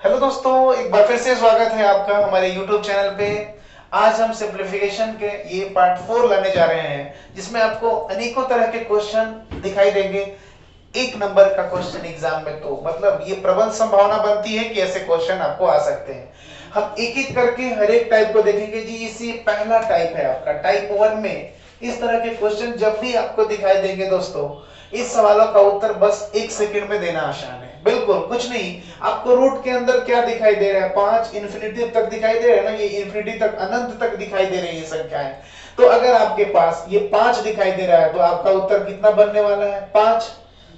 Hello दोस्तों, एक बार फिर से स्वागत है आपका हमारे YouTube चैनल पे। आज हम सिंप्लीफिकेशन के ये पार्ट 4 लाने जा रहे हैं, जिसमें आपको अनेकों तरह के क्वेश्चन दिखाई देंगे। एक नंबर का क्वेश्चन एग्जाम में, तो मतलब ये प्रबल संभावना बनती है कि ऐसे क्वेश्चन आपको आ सकते हैं। हम एक एक करके हर एक टाइप को देखेंगे जी। इसी पहला टाइप है आपका टाइप 1 में। इस तरह के क्वेश्चन जब भी आपको दिखाई देंगे दोस्तों, इस सवालों का उत्तर बस 1 सेकंड में देना आसान है। बिल्कुल कुछ नहीं। आपको रूट के अंदर क्या दिखाई दे रहा है? 5 इन्फिनिटी तक दिखाई दे रहा है ना, ये इन्फिनिटी तक, अनंत तक दिखाई दे रही है संख्याएं। तो अगर आपके पास ये 5 दिखाई दे रहा है तो आपका उत्तर कितना बनने वाला है? 5।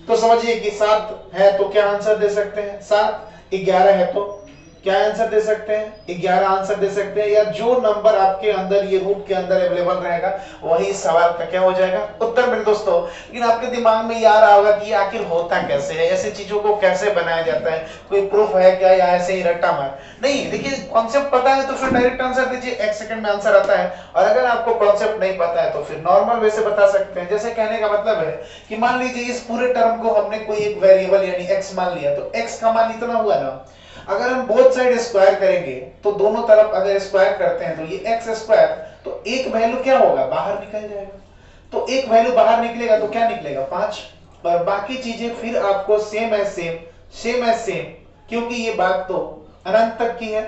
तो समझिए कि 7 है तो क्या आंसर दे सकते हैं? 7। 11 है तो क्या आंसर दे सकते हैं? 11 आंसर दे सकते हैं, या जो नंबर आपके अंदर ये रूट के अंदर अवेलेबल रहेगा वही इस सवाल का क्या हो जाएगा? उत्तर मेरे दोस्तों। लेकिन आपके दिमाग में ये आ रहा होगा कि आखिर होता कैसे है, ऐसी चीजों को कैसे बनाया जाता है, कोई प्रूफ है क्या, या ऐसे ही रट्टा मार? नहीं, देखिए कॉन्सेप्ट पता है तो फिर डायरेक्ट आंसर दीजिए, 1 सेकंड में आंसर आता है। और अगर आपको कॉन्सेप्ट नहीं पता है तो फिर नॉर्मल वे से बता सकते हैं। जैसे कहने का मतलब है कि मान लीजिए इस पूरे टर्म को हमने कोई एक वेरिएबल यानी x मान लिया, तो x का मान इतना हुआ ना। अगर हम बोथ साइड स्क्वायर करेंगे तो दोनों तरफ अगर स्क्वायर करते हैं तो ये एक्स स्क्वायर, तो एक वैल्यू क्या होगा? बाहर निकल जाएगा। तो एक वैल्यू बाहर निकलेगा तो क्या निकलेगा? 5। और बाकी चीजें फिर आपको same as same, same as same, क्योंकि ये बात तो अनंत तक की है।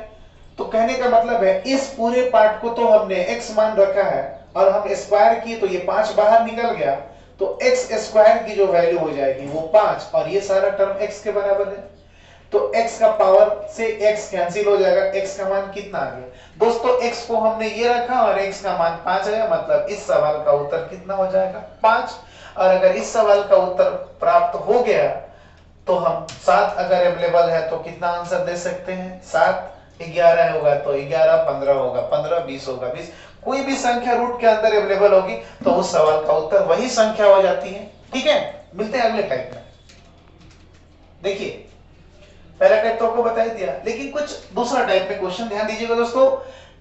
तो कहने का मतलब है इस पूरे पार्ट को तो हमने x मान रखा है और हम स्क्वायर किए तो ये 5 बाहर निकल गया। तो x स्क्वायर की जो वैल्यू हो जाएगी वो 5, और ये सारा टर्म x के बराबर है। तो x का पावर से x कैंसिल हो जाएगा। x का मान कितना आ गया दोस्तों? x को हमने ये रखा और x का मान 5 है, मतलब इस सवाल का उत्तर कितना हो जाएगा? 5। और अगर इस सवाल का उत्तर प्राप्त हो गया तो हम 7 अगर अवेलेबल है तो कितना आंसर दे सकते हैं? 7। 11 होगा तो 11, 15 होगा 15, 20 होगा 20। कोई भी संख्या रूट के अंदर अवेलेबल होगी तो उस सवाल का उत्तर वही संख्या हो जाती है। ठीक है, मिलते हैं अगले टाइप में। देखिए, पहला टाइप तो आपको बता ही दिया, लेकिन कुछ दूसरा टाइप में क्वेश्चन ध्यान दीजिएगा दोस्तों,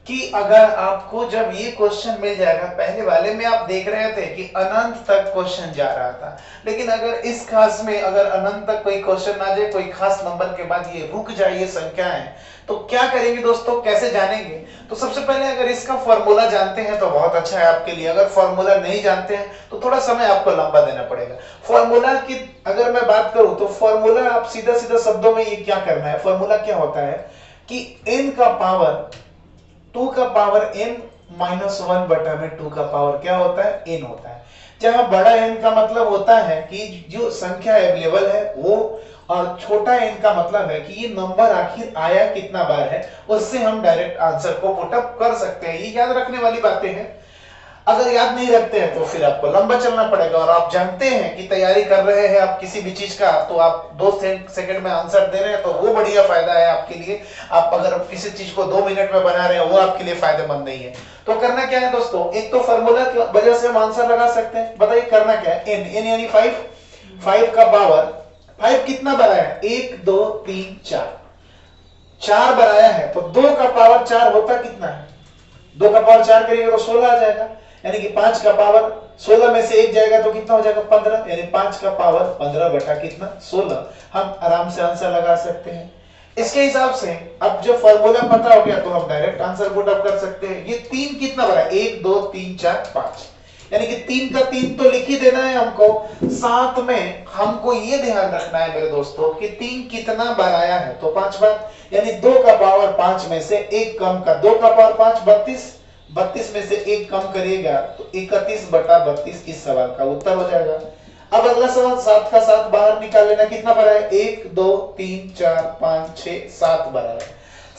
कि अगर आपको जब ये क्वेश्चन मिल जाएगा, पहले वाले में आप देख रहे थे कि अनंत तक क्वेश्चन जा रहा था, लेकिन अगर इस खास में अगर अनंत तक कोई क्वेश्चन ना जाए, कोई खास नंबर के बाद ये रुक जाए ये संख्याएं, तो क्या करेंगे दोस्तों, कैसे जानेंगे? तो सबसे पहले अगर इसका फॉर्मूला जानते हैं तो बहुत अच्छा है आपके लिए। अगर फॉर्मूला नहीं जानते हैं तो थोड़ा समय आपको लंबा देना पड़ेगा। फॉर्मूला की अगर मैं बात करूं तो फॉर्मूला आप सीधा सीधा शब्दों में ये क्या करना है, फॉर्मूला क्या होता है कि n का पावर 2 का पावर n माइनस 1 बटा में 2 का पावर क्या होता है? n होता है। जहां बड़ा n का मतलब होता है कि जो संख्या अवेलेबल है वो, और छोटा n का मतलब है कि ये नंबर आखिर आया कितना बार है, उससे हम डायरेक्ट आंसर को पुट अप कर सकते हैं। ये याद रखने वाली बातें हैं। अगर याद नहीं रखते हैं तो फिर आपको लंबा चलना पड़ेगा, और आप जानते हैं कि तैयारी कर रहे हैं आप किसी भी चीज का, तो आप 2 सेकंड में आंसर दे रहे हैं तो वो बढ़िया फायदा है आपके लिए। आप अगर किसी चीज को 2 मिनट में बना रहे हैं वो आपके लिए फायदेमंद नहीं है। तो करना क्या है दोस्तों, एक तो फॉर्मूला की वजह से हम आंसर लगा सकते हैं। बताइए करना क्या है? n यानी 5, 5 का पावर 5 कितना बनाया है? 1 2 3 4, 4 बनाया है तो 2 का पावर 4 होता कितना है? 2 का पावर 4 करेंगे तो 16 आ जाएगा, यानी कि 5 का पावर 16 में से 1 जाएगा तो कितना हो जाएगा? 15, यानी 5 का पावर 15 बटा कितना? 16। हम आराम से आंसर लगा सकते हैं इसके हिसाब से। अब जब फॉर्मूला पता हो गया तो हम डायरेक्ट आंसर पुट अप कर सकते हैं। ये 3 कितना बना? 1 2 3 4 5, यानी कि 3 का 3 तो लिख ही देना है हमको। साथ में हमको ये ध्यान रखना है मेरे दोस्तों कि 3 कितना बार आया है? तो 5 बार, यानी 2 का पावर 5 में से 1 कम कर, 2 का पावर 5 32, 32 में से 1 कम करिएगा तो 31 बटा 32 इस सवाल का उत्तर हो जाएगा। अब अगला सवाल, 7 का 7 बाहर निकाल लेना, कितना बना है? 1 2 3 4 5 6 7 बना है।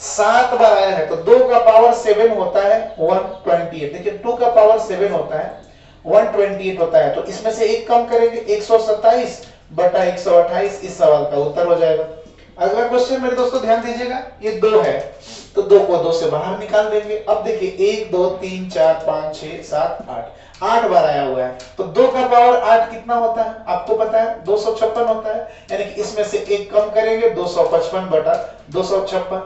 7 बार आया है तो 2 का पावर 7 होता है 128। देखिए 2 का पावर 7 होता है 128 होता है, तो इसमें से 1 कम करेंगे 127 बटा 128 इस सवाल का उत्तर हो जाएगा। अगला क्वेश्चन मेरे दोस्तों ध्यान दीजिएगा, ये 2 है तो 2 को 2 से बाहर निकाल देंगे। अब देखिए 1 2 3 4 5 6 7 8, 8 बार आया हुआ है तो 2 का पावर 8 कितना होता है? आपको पता है 256 होता है, यानी कि इसमें से 1 कम करेंगे 255 बटा 256।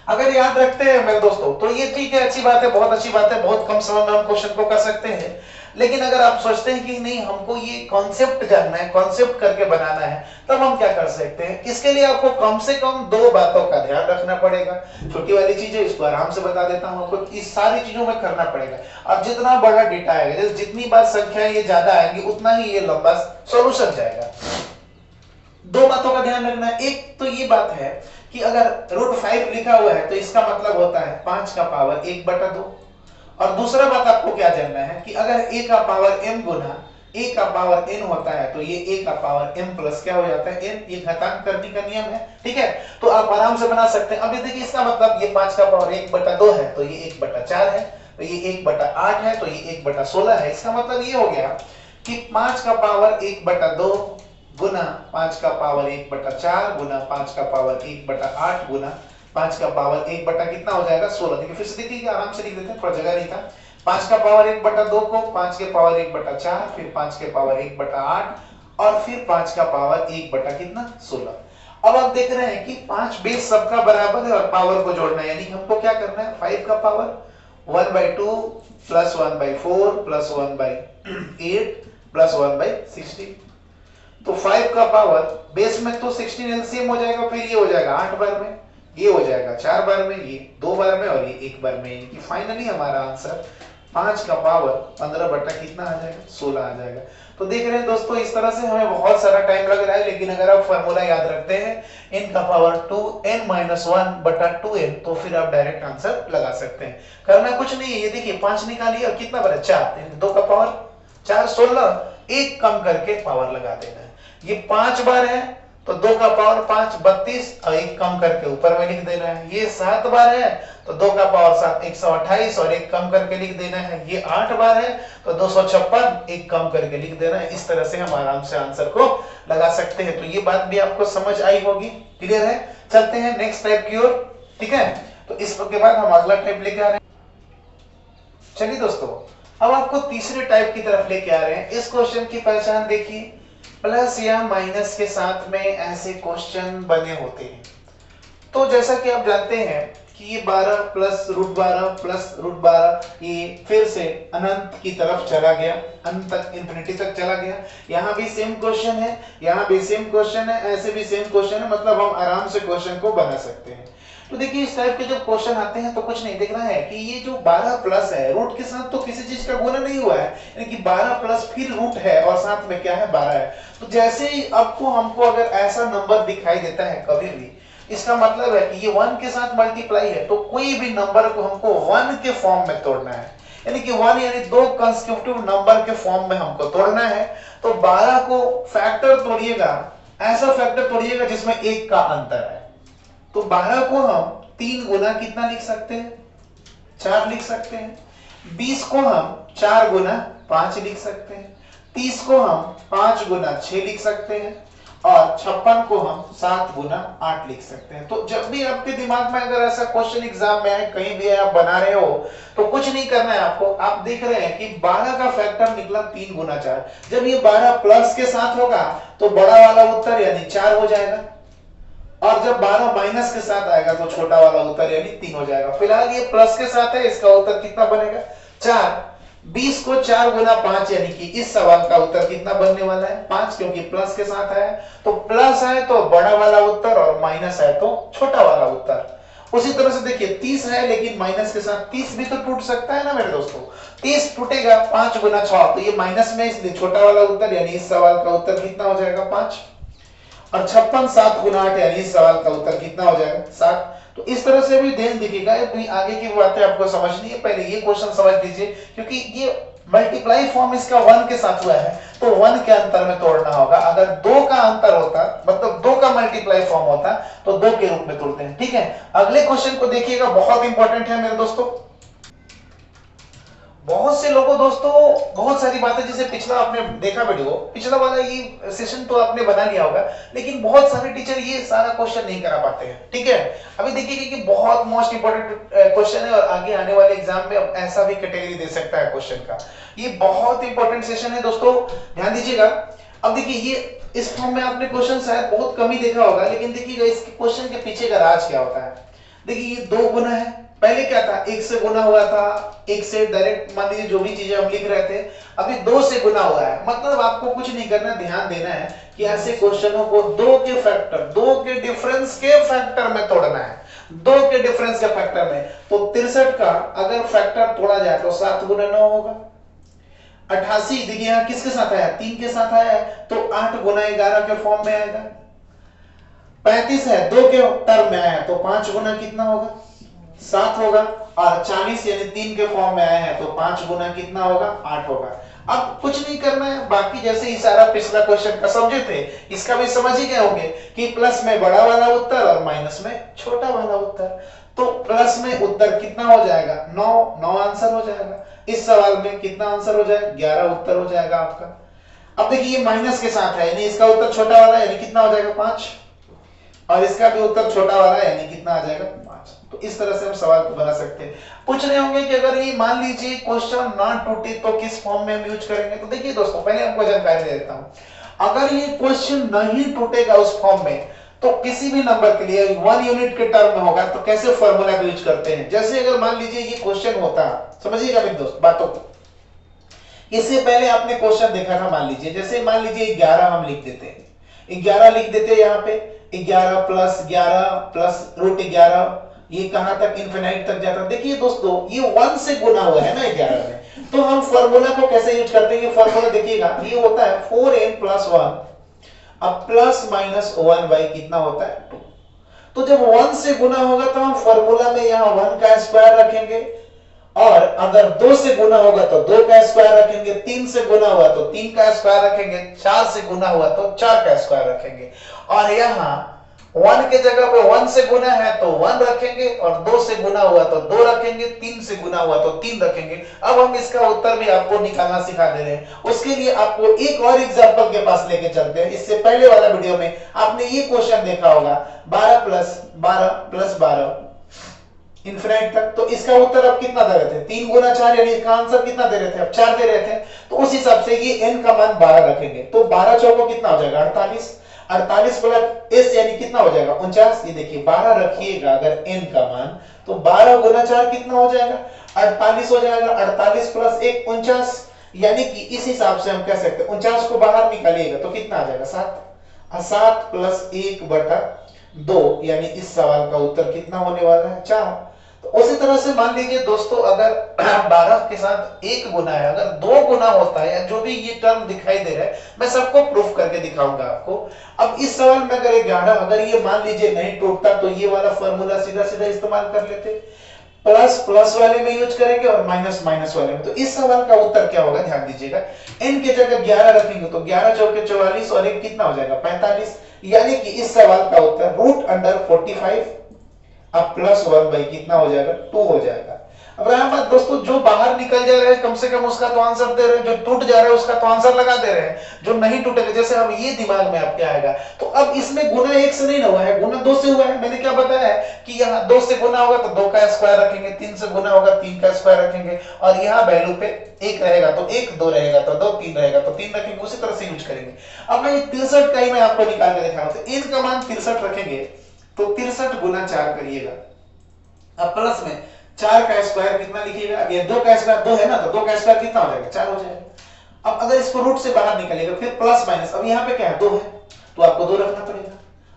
अगर याद रखते हैं मेरे दोस्तों तो ये ठीक है, अच्छी बात है, बहुत अच्छी बात है, बहुत कम समय में हम क्वेश्चन को कर सकते हैं। लेकिन अगर आप सोचते हैं कि नहीं हमको ये कॉन्सेप्ट जानना है, कॉन्सेप्ट करके बनाना है, तब हम क्या कर सकते हैं, इसके लिए आपको कम से कम 2 बातों का ध्यान रखना पड़ेगा। छोटी वाली चीजें इसको आराम से बता देता हूं आपको, इस सारी चीजों में करना पड़ेगा। अब जितना बड़ा डेटा आएगा, जैसे जितनी बार संख्या ये ज्यादा आएंगी उतना ही ये लंबा सॉल्यूशन जाएगा। 2 बातों का ध्यान रखना है। एक तो ये बात है कि अगर √5 लिखा हुआ है तो इसका मतलब होता है 5 का पावर 1/2। और दूसरा बात आपको क्या जानना है कि अगर a का पावर m गुना a का पावर n होता है तो ये a का पावर m प्लस क्या हो जाता है n। ये घातांक करने का नियम है, ठीक है। तो आप आराम से बना सकते हैं। अब ये देखिए इसका मतलब ये 5 का पावर 1/2 है तो ये 1/4 है, तो ये 1/8 है तो ये 1/16 है। इसका मतलब ये हो गया कि 5 का पावर 1/2 गुना 5 का पावर 1/4 गुना 5 का पावर 1/8 गुना 5 का पावर 1 बटा कितना हो जाएगा 16। देखिए फिर से देखिए, आराम से लिख देते हैं, थोड़ा जगह नहीं था। 5 का पावर 1/2 को 5 के पावर 1/4, फिर 5 के पावर 1/8 और फिर 5 का पावर 1 बटा कितना 16। अब आप देख रहे हैं कि 5 बेस सबका बराबर है और पावर को जोड़ना है, यानी हमको क्या करना है, 5 का पावर 1/2 प्लस 1/4 प्लस 1/8 प्लस 1/16। तो 5 का पावर बेस में तो 16 एलसीएम हो जाएगा, फिर ये हो जाएगा 8 बार में, ये हो जाएगा 4 बार में, ये 2 बार में और ये 1 बार में, यानी कि फाइनली हमारा आंसर 5 का पावर 15 बटा कितना आ जाएगा 16 आ जाएगा। तो देख रहे हैं दोस्तों, इस तरह से हमें बहुत सारा टाइम लग रहा है, लेकिन अगर आप फार्मूला याद रखते हैं n का पावर 2n-1 बटा 2n तो फिर आप डायरेक्ट आंसर लगा सकते हैं। करना कुछ नहीं है, ये देखिए 5 निकालिए और कितना बना 4, 2 का पावर 4 16, 1 कम करके पावर लगा देना है। ये 5 बार है तो 2 का पावर 5 32 और 1 कम करके ऊपर में लिख देना है। ये 7 बार है तो 2 का पावर 7 128 और 1 कम करके लिख देना है। ये 8 बार है तो 256 1 कम करके लिख देना है। इस तरह से हम आराम से आंसर को लगा सकते हैं। तो ये बात भी आपको समझ आई होगी, क्लियर है। चलते हैं नेक्स्ट टाइप की ओर, ठीक है। तो इसके बाद हम अगला टाइप लेके आ रहे हैं। चलिए दोस्तों, अब आपको तीसरे टाइप की तरफ लेके आ रहे हैं। इस क्वेश्चन की पहचान देखिए, प्लस या माइनस के साथ में ऐसे क्वेश्चन बने होते हैं। तो जैसा कि आप जानते हैं कि ये 12 प्लस √12 प्लस √12 ये फिर से अनंत की तरफ चला गया, अनंत तक, इंफिनिटी तक चला गया। यहाँ भी सेम क्वेश्चन है, यहाँ भी सेम क्वेश्चन है, ऐसे भी सेम क्वेश्चन है, मतलब हम आराम से क्वेश्चन को बना सकते हैं। तो देखिए इस टाइप के जब क्वेश्चन आते हैं तो कुछ नहीं देखना है कि ये जो 12 प्लस है, रूट के साथ तो किसी चीज का गुना नहीं हुआ है, यानी कि 12 प्लस फिर रूट है और साथ में क्या है 12 है। तो जैसे ही आपको हमको अगर ऐसा नंबर दिखाई देता है कभी भी, इसका मतलब है कि ये 1 के साथ मल्टीप्लाई है, तो कोई भी नंबर को हमको 1 के फॉर्म में तोड़ना है, यानी कि 1 यानी 2 कंसेक्यूटिव नंबर के फॉर्म में हमको तोड़ना है। तो 12 को फैक्टर तोड़िएगा, ऐसा फैक्टर तोड़िएगा जिसमें 1 का अंतर है। तो 12 को हम 3 गुना कितना लिख सकते हैं 4 लिख सकते हैं। 20 को हम 4 गुना 5 लिख सकते हैं। 30 को हम 5 गुना 6 लिख सकते हैं और 56 को हम 7 गुना 8 लिख सकते हैं। तो जब भी आपके दिमाग में अगर ऐसा क्वेश्चन एग्जाम में है, कहीं भी आप बना रहे हो, तो कुछ नहीं करना है आपको। आप देख रहे हैं कि 12 का फैक्टर निकला 3 गुना 4। जब ये 12 प्लस के साथ होगा तो बड़ा वाला उत्तर यानी 4 हो जाएगा, और जब 12 माइनस के साथ आएगा तो छोटा वाला उत्तर यानी 3 हो जाएगा। फिलहाल ये प्लस के साथ है, इसका उत्तर कितना बनेगा 4। 20 को 4 गुना 5 यानी कि इस सवाल का उत्तर कितना बनने वाला है 5, क्योंकि प्लस के साथ है। तो प्लस है तो बड़ा वाला उत्तर और माइनस है तो छोटा वाला उत्तर। उसी तरह से देखिए 30 है लेकिन माइनस के साथ 30 भी तो टूट सकता है ना मेरे दोस्तों। 30 टूटेगा 5 गुना 6, तो ये माइनस में, इसलिए छोटा वाला उत्तर यानी इस सवाल का उत्तर कितना हो जाएगा 5। और 56 7 गुना 8 यानी इस सवाल का उत्तर कितना हो जाएगा 7। तो इस तरह से भी ध्यान दिखेगा, आगे की बातें आपको समझनी है, पहले ये क्वेश्चन समझ लीजिए, क्योंकि ये मल्टीप्लाई फॉर्म इसका 1 के साथ हुआ है तो 1 के अंतर में तोड़ना होगा। अगर 2 का अंतर होता, मतलब 2 का मल्टीप्लाई फॉर्म होता तो 2 के रूप में तोड़ते हैं, ठीक है। अगले क्वेश्चन को देखिएगा, बहुत इंपॉर्टेंट है मेरे दोस्तों। बहुत से लोगों दोस्तों बहुत सारी बातें, जैसे पिछला आपने देखा वीडियो, पिछला वाला ये सेशन तो आपने बना लिया होगा, लेकिन बहुत सारे टीचर ये सारा क्वेश्चन नहीं करा पाते हैं, ठीक है। अभी देखिए कि बहुत मोस्ट इंपोर्टेंट क्वेश्चन है और आगे आने वाले एग्जाम में ऐसा भी कैटेगरी दे सकता है क्वेश्चन का। ये बहुत इंपॉर्टेंट सेशन है दोस्तों, ध्यान दीजिएगा। अब देखिए ये इस फॉर्म में आपने क्वेश्चन शायद बहुत कम ही देखा होगा, लेकिन देखिएगा इस क्वेश्चन के पीछे का राज क्या होता है। देखिए ये 2 गुना है पहले क्या था, एक से गुना हुआ था, एक से डायरेक्ट मान लीजिए जो भी चीजें हम लिख रहे थे, अभी दो से गुना हुआ है। मतलब आपको कुछ नहीं करना, ध्यान देना है कि ऐसे क्वेश्चनों को दो के फैक्टर, दो के डिफरेंस के फैक्टर में तोड़ना है, दो के डिफरेंस के फैक्टर में। तो 63 का अगर फैक्टर तोड़ा जाए तो 7 गुना 9 होगा। 88 देखिए यहां किसके साथ आया, 3 के साथ आया है, तो 8 गुना 11 के फॉर्म में आएगा। 35 है, 2 के टर्म में आया, तो 5 गुना कितना होगा, 7 होगा। और 40 यानी 3 के फॉर्म में आया है, तो 5 गुना कितना होगा, 8 होगा। अब कुछ नहीं करना है, बाकी जैसे ही सारा पिछला क्वेश्चन का समझे थे, इसका भी समझ ही गए होंगे कि प्लस में बड़ा वाला उत्तर और माइनस में छोटा वाला उत्तर। तो प्लस में उत्तर कितना हो जाएगा, 9, 9 आंसर हो जाएगा। इस सवाल में कितना आंसर हो जाएगा, 11 उत्तर हो जाएगा आपका। अब देखिए ये माइनस के साथ है, यानी इसका उत्तर छोटा वाला, यानी कितना हो जाएगा, 5, और इसका भी उत्तर छोटा वाला है, यानी कितना आ जाएगा, 5। तो इस तरह से हम सवाल को बना सकते हैं। पूछ रहे होंगे कि अगर ये मान लीजिए क्वेश्चन ना टूटे तो किस फॉर्म में हम यूज करेंगे। तो देखिए दोस्तों, पहले आपको जानकारी दे देता हूं, अगर ये क्वेश्चन नहीं टूटेगा उस फॉर्म में, तो किसी भी नंबर के लिए 1 यूनिट के टर्म में होगा, तो कैसे फॉर्मूला यूज करते हैं। जैसे अगर मान लीजिए ये क्वेश्चन होता, समझिएगा मेरे दोस्त बातों को, इससे पहले आपने क्वेश्चन देखा था, मान लीजिए जैसे मान लीजिए 11 हम लिख देते हैं, 11 लिख देते हैं यहाँ पे, 11 प्लस 11 प्लस रूट 11, ये कहां तक, इनफिनाइट तक जाता है। देखिए दोस्तों, ये 1 से गुना हुआ है ना 11 में, तो हम फॉर्मूला को कैसे यूज करते हैं, फॉर्मूला देखिएगा, ये होता है 4n प्लस 1, अब प्लस माइनस 1 बाई कितना होता है, 2। तो जब 1 से गुना होगा तो हम फॉर्मूला में यहाँ 1 का स्क्वायर रखेंगे, और अगर 2 से गुना होगा तो 2 का स्क्वायर रखेंगे, 3 से गुना हुआ तो 3 का स्क्वायर रखेंगे, 4 से गुना हुआ तो 4 का स्क्वायर रखेंगे। और यहाँ 1 के जगह पे 1 से गुना है तो 1 रखेंगे, और 2 से गुना हुआ तो 2 रखेंगे, 3 से गुना हुआ तो 3 रखेंगे। अब हम इसका उत्तर भी आपको निकालना सिखा दे रहे हैं। उसके लिए आपको एक और एग्जांपल के पास लेके चलते हैं। इससे पहले वाला वीडियो में आपने ये क्वेश्चन देखा होगा, 12 प्लस 12 प्लस 12 इनफिनाइट तक। तो इसका उत्तर अब कितना दे रहे थे, 3 गुना 4, यानी इसका आंसर कितना दे रहे थे, अब 4 दे रहे थे। तो उस हिसाब से ये n का मान 12 रखेंगे, तो 12 चौको कितना हो जाएगा, 48, 48 प्लस s यानी कितना हो जाएगा, 49। ये देखिए 12 रखिएगा अगर n का मान, तो 12 गुना 4 कितना हो जाएगा, 48 हो जाएगा। 48 प्लस 1 49, यानी कि इस हिसाब से हम कह सकते हैं 49 को बाहर निकालिएगा तो कितना आ जाएगा, 7। 7 प्लस 1 बटा 2, यानी इस सवाल का उत्तर कितना होने वाला है, 4। तो उसी तरह से मान लीजिए दोस्तों, अगर 12 के साथ 1 गुना है, अगर 2 गुना होता है, या जो भी ये टर्म दिखाई दे रहा है, मैं सबको प्रूफ करके दिखाऊंगा आपको। अब इस सवाल में अगर 11, अगर ये मान लीजिए नहीं टूटता, तो ये वाला फॉर्मूला सीधा सीधा इस्तेमाल कर लेते, प्लस प्लस वाले में यूज करेंगे और माइनस माइनस वाले में। तो इस सवाल का उत्तर क्या होगा, ध्यान दीजिएगा, n के जगह 11 रखेंगे तो 11 चौके 44, और 1 कितना हो जाएगा, 45। यानी कि इस सवाल का उत्तर रूट अंडर 45 अब प्लस 1 बाई कितना हो जाएगा, 2 हो जाएगा। अब रहा बात दोस्तों, जो बाहर निकल जा रहे हैं कम से कम उसका तो आंसर दे रहे हैं, जो टूट जा रहा है उसका तो आंसर लगा दे रहे हैं, जो नहीं टूटेगा। जैसे अब ये दिमाग में आपके आएगा, तो अब इसमें गुना 1 से नहीं हुआ है, गुना 2 से हुआ है। मैंने क्या बताया है कि यहाँ 2 से गुना होगा तो 2 का स्क्वायर रखेंगे, 3 से गुना होगा 3 का स्क्वायर रखेंगे, और यहाँ वैल्यू पे 1 रहेगा तो 1, 2 रहेगा तो 2, 3 रहेगा तो 3 रखेंगे, उसी तरह से यूज करेंगे। अब मैं 63 का ही मैं आपको निकाल के दिखा रहा हूं, तो इनका मान 63 रखेंगे, तो 63 गुना 4 करिएगा, अब प्लस में 4 का स्क्वायर कितना लिखिएगा, ये 2 का स्क्वायर 2 है ना, तो 2 का स्क्वायर कितना हो जाएगा, 4 हो जाएगा। अब अगर इसको रूट से बाहर निकालिएगा, फिर प्लस माइनस, अब यहाँ पे क्या है, 2 है, तो आपको 2 रखना पड़ेगा,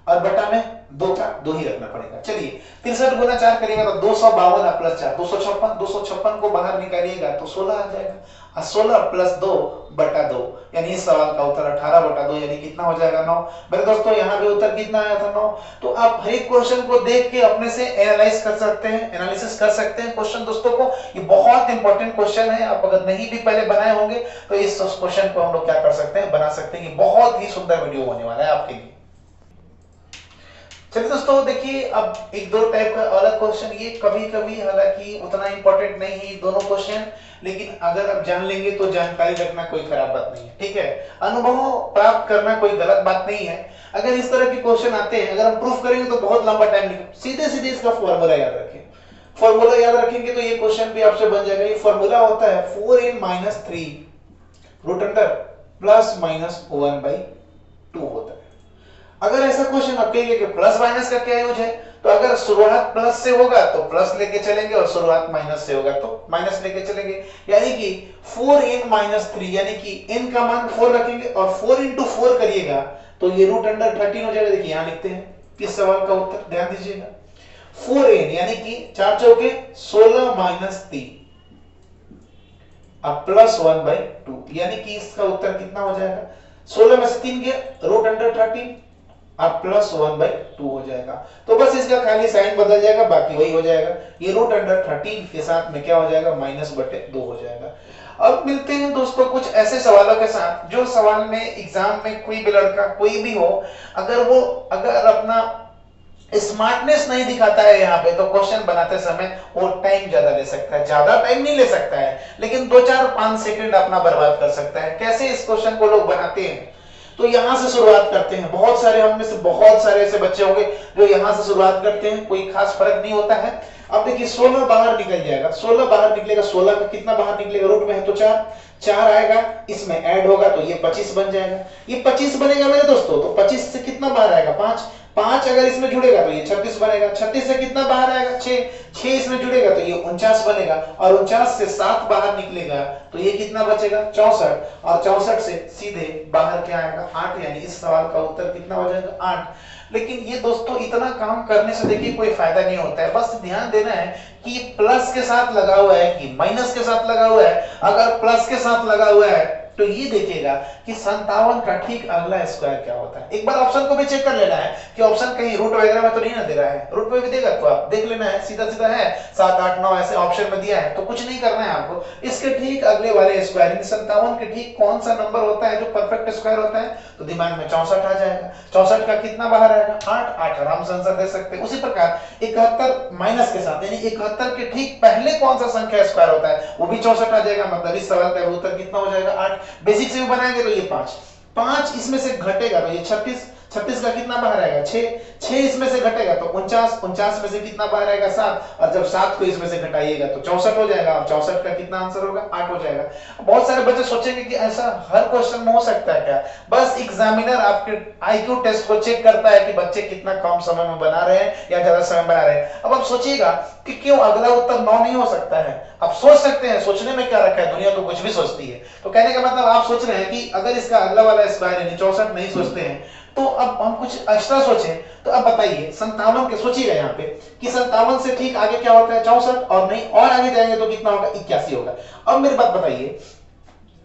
और बटा में 2 का 2 ही रखना पड़ेगा। चलिए 63 गुना 4 करिएगा तो 252 प्लस 4 256, 256 को बाहर निकालिएगा तो 16 आ जाएगा, और 16 प्लस 2 बटा 2, यानी इस सवाल का उत्तर 18 बटा 2, यानी कितना हो जाएगा, 9। मेरे दोस्तों यहाँ भी उत्तर कितना आया था, 9। तो आप हर एक क्वेश्चन को देख के अपने से एनालाइज कर सकते हैं, एनालिसिस कर सकते हैं क्वेश्चन दोस्तों को। ये बहुत इंपॉर्टेंट क्वेश्चन है, आप अगर नहीं भी पहले बनाए होंगे तो इस क्वेश्चन को हम लोग क्या कर सकते हैं, बना सकते हैं। ये बहुत ही सुंदर वीडियो होने वाला है आपके लिए। चलिए दोस्तों देखिए, अब एक दो टाइप का अलग क्वेश्चन, ये कभी कभी हालांकि उतना इंपॉर्टेंट नहीं है दोनों क्वेश्चन, लेकिन अगर आप जान लेंगे तो जानकारी रखना कोई खराब बात नहीं है, ठीक है। अनुभव प्राप्त करना कोई गलत बात नहीं है। अगर इस तरह के क्वेश्चन आते हैं, अगर हम प्रूफ करेंगे तो बहुत लंबा टाइम लगेगा, सीधे सीधे इसका फॉर्मूला याद रखें। फॉर्मूला याद रखेंगे तो ये क्वेश्चन भी आपसे बन जाएगा। ये फॉर्मूला होता है 4n-3 root under plus minus 1/2 होता है। अगर ऐसा क्वेश्चन आप कहिए कि प्लस माइनस का क्या यूज है, तो अगर शुरुआत प्लस से होगा तो प्लस लेके चलेंगे और शुरुआत माइनस से होगा तो माइनस लेके चलेंगे। यानी कि 4n-3 यानी कि n का मान 4 रखेंगे और 4 इंटू 4 करिएगा तो ये √13 हो जाएगा। देखिए यहां लिखते हैं इस सवाल का उत्तर, ध्यान दीजिएगा 4n यानी कि 4 चौके 16 माइनस 3 अब प्लस 1/2 यानी कि इसका उत्तर कितना हो जाएगा, 16 में से 3 गया √13 अब प्लस 1/2 हो जाएगा। तो बस इसका खाली साइन बदल जाएगा, बाकी वही हो जाएगा। ये √13 के साथ में क्या हो जाएगा, -/2 हो जाएगा। अब मिलते हैं दोस्तों कुछ ऐसे सवालों के साथ जो सवाल में एग्जाम में कोई भी लड़का कोई भी हो, अगर अपना स्मार्टनेस नहीं दिखाता है यहाँ पे, तो क्वेश्चन बनाते समय वो टाइम ज्यादा ले सकता है। ज्यादा टाइम नहीं ले सकता है लेकिन 2-4-5 सेकंड अपना बर्बाद कर सकता है। कैसे इस क्वेश्चन को लोग बनाते हैं, तो यहां से शुरुआत करते हैं। बहुत सारे हम में से बहुत सारे ऐसे बच्चे होंगे जो यहां से शुरुआत करते हैं, कोई खास फर्क नहीं होता है। अब देखिए 16 बाहर निकल जाएगा, 16 बाहर निकलेगा, 16 का कितना बाहर निकलेगा, रूट में है तो 4 आएगा, इसमें ऐड होगा तो ये 25 बन जाएगा। ये 25 बनेगा मेरे दोस्तों, तो 25 से कितना बाहर आएगा, 5 अगर इसमें जुड़ेगा तो ये 36 बनेगा। 36 से कितना बाहर आएगा, 6 इसमें जुड़ेगा तो ये 49 बनेगा और 49 से 7 बाहर निकलेगा तो ये कितना बचेगा, 64 और 64 से सीधे बाहर क्या आएगा, 8। यानी इस सवाल का उत्तर कितना हो जाएगा, 8। लेकिन ये दोस्तों इतना काम करने से देखिए कोई फायदा नहीं होता है। बस ध्यान देना है कि प्लस के साथ लगा हुआ है कि माइनस के साथ लगा हुआ है। अगर प्लस के साथ लगा हुआ है तो ये देखिएगा कि 57 का ठीक अगला स्क्वायर क्या होता है। एक बार ऑप्शन को भी चेक कर लेना है कि ऑप्शन कहीं रूट वगैरह में तो नहीं ना दे रहा है। रूट में भी देगा तो आप देख लेना है, सीधा सीधा है 7, 8, 9 ऐसे ऑप्शन में दिया है तो कुछ नहीं करना है आपको। इसके ठीक अगले वाले स्क्वायर 57 के ठीक कौन सा नंबर होता है जो परफेक्ट स्क्वायर होता है, तो दिमाग में 64 आ जाएगा। 64 का कितना बाहर आएगा, 8 आराम से आंसर दे सकते हैं। उसी प्रकार 71 माइनस के साथ यानी 71 के ठीक पहले कौन सा संख्या स्क्वायर होता है, वो भी 64 आ जाएगा। मतलब इस सवाल का उत्तर कितना हो जाएगा, 8। बेसिक से भी बनाएंगे तो ये 5 इसमें से घटेगा तो ये 36 का कितना बाहर आएगा, 6 इसमें से घटेगा तो 49 में से कितना बाहर आएगा, 7 और जब 7 को इसमें से घटाइएगा तो 64 हो जाएगा। और 64 का कितना आंसर होगा, 8 हो जाएगा। बहुत सारे बच्चे सोचेंगे कि ऐसा हर क्वेश्चन में हो सकता है क्या। बस एग्जामिनर आपके आईक्यू टेस्ट को चेक करता है कि बच्चे कितना कम समय में बना रहे हैं या ज्यादा समय में बना रहे हैं। अब आप सोचिएगा कि क्यों अगला उत्तर 9 नहीं हो सकता है। आप सोच सकते हैं, सोचने में क्या रखा है, दुनिया तो कुछ भी सोचती है। तो कहने का मतलब आप सोच रहे हैं कि अगर इसका अगला वाला स्क्वायर यानी 64 नहीं सोचते हैं तो अब हम कुछ एक्स्ट्रा सोचें। तो अब बताइए 57 के सोचिएगा यहाँ पे कि 57 से ठीक आगे क्या होता है, 64 और नहीं और आगे जाएंगे तो कितना होगा, 81 होगा। अब मेरी बात बताइए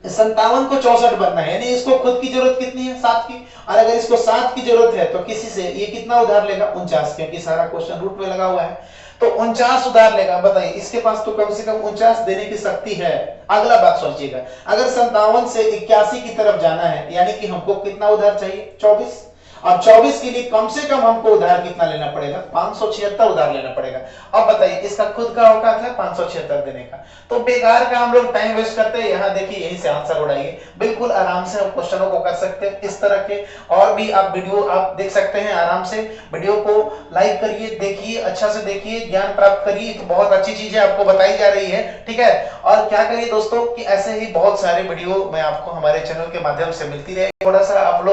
57 को 64 बनना है यानी इसको खुद की जरूरत कितनी है, 7 की। और अगर इसको 7 की जरूरत है तो किसी से ये कितना उधार लेगा, 49, क्योंकि सारा क्वेश्चन रूट में लगा हुआ है तो 49 उधार लेगा। बताइए इसके पास तो कम से कम 49 देने की शक्ति है। अगला बात सोचिएगा, अगर 57 से 81 की तरफ जाना है यानी कि हमको कितना उधार चाहिए, 24। और 24 के लिए कम से कम हमको उधार कितना लेना पड़ेगा, 576 उधार लेना पड़ेगा। अब बताइए इसका खुद का औकात है 576 देने का। तो बेकार का हम लोग टाइम वेस्ट करते हैं। यहाँ देखिए यहीं से आंसर उड़ाइए, बिल्कुल आराम से हम क्वेश्चनों को कर सकते हैं इस तरह के। और भी आप वीडियो आप देख सकते हैं आराम से। वीडियो को लाइक करिए, देखिए, अच्छा से देखिए, ज्ञान प्राप्त करिए। तो बहुत अच्छी चीजें आपको बताई जा रही है, ठीक है। और क्या करिए दोस्तों कि ऐसे ही बहुत सारे वीडियो मैं आपको हमारे चैनल के माध्यम से मिलती रहे। थोड़ा सा आप लोग